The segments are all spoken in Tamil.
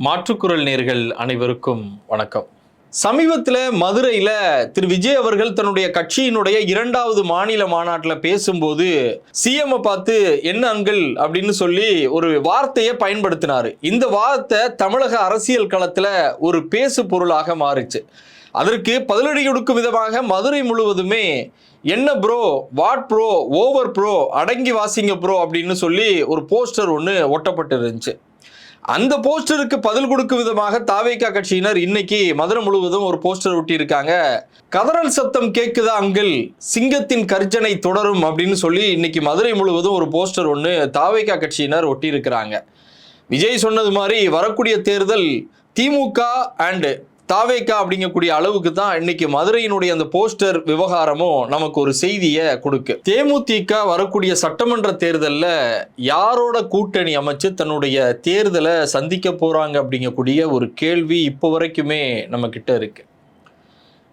மாற்றுக்குரல் நேர்கள் அனைவருக்கும் வணக்கம். சமீபத்தில் மதுரையில் திரு விஜய் அவர்கள் தன்னுடைய கட்சியினுடைய 2வது மாநில மாநாட்டில் பேசும்போது சிஎம் பார்த்து என்ன அங்கிள் அப்படின்னு சொல்லி ஒரு வார்த்தையை பயன்படுத்தினார். இந்த வார்த்தை தமிழக அரசியல் களத்தில் ஒரு பேசு பொருளாக மாறிச்சு. அதற்கு பதிலடி கொடுக்கும் விதமாக மதுரை முழுவதுமே என்ன bro, what bro, over bro, அடங்கி வாசிங்க ப்ரோ அப்படின்னு சொல்லி ஒரு போஸ்டர் ஒன்று ஒட்டப்பட்டு இருந்துச்சு. அந்த போஸ்டருக்கு பதில் கொடுக்கும் விதமாக தாவேகா கட்சியினர் இன்னைக்கு மதுரை முழுவதும் ஒரு போஸ்டர் ஒட்டி இருக்காங்க. கதறல் சத்தம் கேட்குதா அங்கிள், சிங்கத்தின் கர்ஜனை தொடரும் அப்படின்னு சொல்லி இன்னைக்கு மதுரை முழுவதும் ஒரு போஸ்டர் ஒன்று தாவேகா கட்சியினர் ஒட்டி இருக்கிறாங்க. விஜய் சொன்னது மாதிரி வரக்கூடிய தேர்தல் திமுக அண்ட் தாவேகா அப்படிங்கக்கூடிய அளவுக்கு தான் இன்னைக்கு மதுரையினுடைய அந்த போஸ்டர் விவகாரமும் நமக்கு ஒரு செய்தியை கொடுக்கு. தேமுதிக வரக்கூடிய சட்டமன்ற தேர்தலில் யாரோட கூட்டணி அமைச்சு தன்னுடைய தேர்தலை சந்திக்க போறாங்க அப்படிங்கக்கூடிய ஒரு கேள்வி இப்போ வரைக்குமே நம்ம கிட்ட இருக்கு.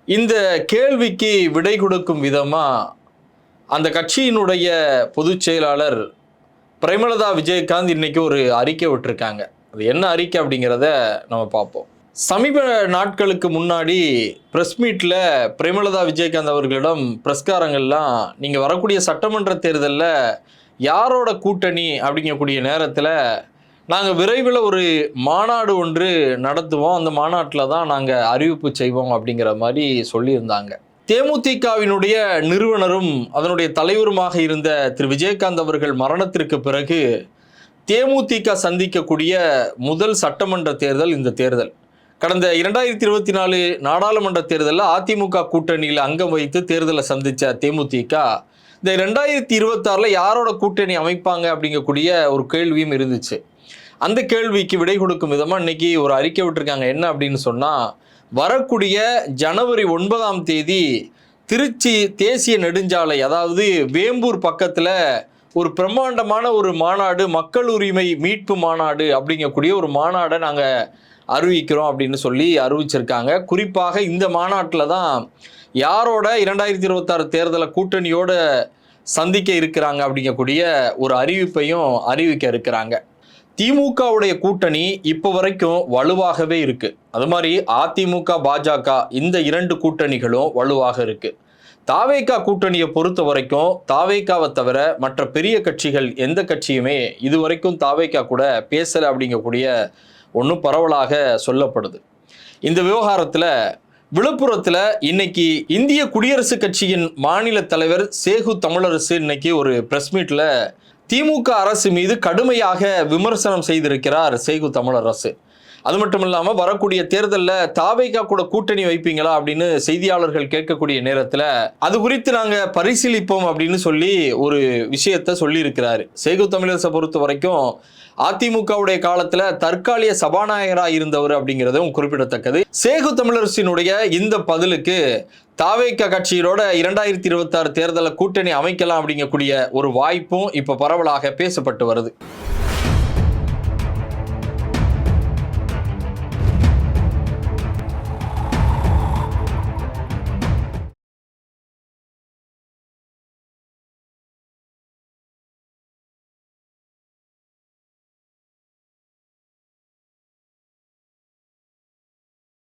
இந்த கேள்விக்கு விடை கொடுக்கும் விதமா அந்த கட்சியினுடைய பொதுச் செயலாளர் பிரேமலதா விஜயகாந்த் இன்னைக்கு ஒரு அறிக்கை விட்டுருக்காங்க. அது என்ன அறிக்கை அப்படிங்கிறத நம்ம பார்ப்போம். சமீப நாட்களுக்கு முன்னாடி ப்ரெஸ் மீட்டில் பிரேமலதா விஜயகாந்த் அவர்களிடம் பிரஸ்காரங்கள்லாம் நீங்கள் வரக்கூடிய சட்டமன்ற தேர்தலில் யாரோட கூட்டணி அப்படிங்கக்கூடிய நேரத்தில் நாங்கள் விரைவில் ஒரு மாநாடு ஒன்று நடத்துவோம், அந்த மாநாட்டில் தான் நாங்கள் அறிவிப்பு செய்வோம் அப்படிங்கிற மாதிரி சொல்லியிருந்தாங்க. தேமுதிகவினுடைய நிறுவனரும் அதனுடைய தலைவருமாக இருந்த திரு விஜயகாந்த் அவர்கள் மரணத்திற்கு பிறகு தேமுதிக சந்திக்கக்கூடிய முதல் சட்டமன்ற தேர்தல் இந்த தேர்தல். கடந்த 2024 நாடாளுமன்ற தேர்தலில் அதிமுக கூட்டணியில் அங்கம் வைத்து தேர்தலை சந்தித்த தேமுதிக இந்த 2026 யாரோட கூட்டணி அமைப்பாங்க அப்படிங்கக்கூடிய ஒரு கேள்வியும் இருந்துச்சு. அந்த கேள்விக்கு விடை கொடுக்கும் விதமாக இன்னைக்கு ஒரு அறிக்கை விட்டுருக்காங்க. என்ன அப்படின்னு சொன்னால், வரக்கூடிய ஜனவரி 9ஆம் தேதி திருச்சி தேசிய நெடுஞ்சாலை, அதாவது வேம்பூர் பக்கத்தில் ஒரு பிரம்மாண்டமான ஒரு மாநாடு, மக்கள் உரிமை மீட்பு மாநாடு அப்படிங்கக்கூடிய ஒரு மாநாடை நாங்கள் அறிவிக்கிறோம் அப்படின்னு சொல்லி அறிவிச்சிருக்காங்க. குறிப்பாக இந்த மாநாட்டில் தான் யாரோட 2026 தேர்தலை கூட்டணியோட சந்திக்க இருக்கிறாங்க அப்படிங்கக்கூடிய ஒரு அறிவிப்பையும் அறிவிக்க இருக்கிறாங்க. திமுகவுடைய கூட்டணி இப்போ வரைக்கும் வலுவாகவே இருக்கு. அது மாதிரி அதிமுக பாஜக இந்த 2 கூட்டணிகளும் வலுவாக இருக்கு. தாவேகா கூட்டணியை பொறுத்த வரைக்கும் தாவேகாவை தவிர மற்ற பெரிய கட்சிகள் எந்த கட்சியுமே இது வரைக்கும் தாவேகா கூட பேசலை அப்படிங்கக்கூடிய ஒன்றும் பரவலாக சொல்லப்படுது. இந்த விவகாரத்தில் விழுப்புரத்தில் இன்னைக்கு இந்திய குடியரசுக் கட்சியின் மாநில தலைவர் சேகு தமிழரசு இன்னைக்கு ஒரு பிரஸ் மீட்டில் திமுக அரசு மீது கடுமையாக விமர்சனம் செய்திருக்கிறார் சேகு தமிழரசு. அது மட்டும் இல்லாமல் வரக்கூடிய தேர்தலில் தாவேகா கூட கூட்டணி வைப்பீங்களா அப்படின்னு செய்தியாளர்கள் கேட்கக்கூடிய நேரத்தில் அது குறித்து நாங்கள் பரிசீலிப்போம் அப்படின்னு சொல்லி ஒரு விஷயத்த சொல்லியிருக்கிறாரு. சேகு தமிழரசை பொறுத்த வரைக்கும் அதிமுகவுடைய காலத்தில் தற்காலிக சபாநாயகராக இருந்தவர் அப்படிங்கிறதும் குறிப்பிடத்தக்கது. சேகு தமிழரசினுடைய இந்த பதிலுக்கு தாவேகா கட்சியோட 2026 தேர்தலில் கூட்டணி அமைக்கலாம் அப்படிங்கக்கூடிய ஒரு வாய்ப்பும் இப்போ பரவலாக பேசப்பட்டு வருது.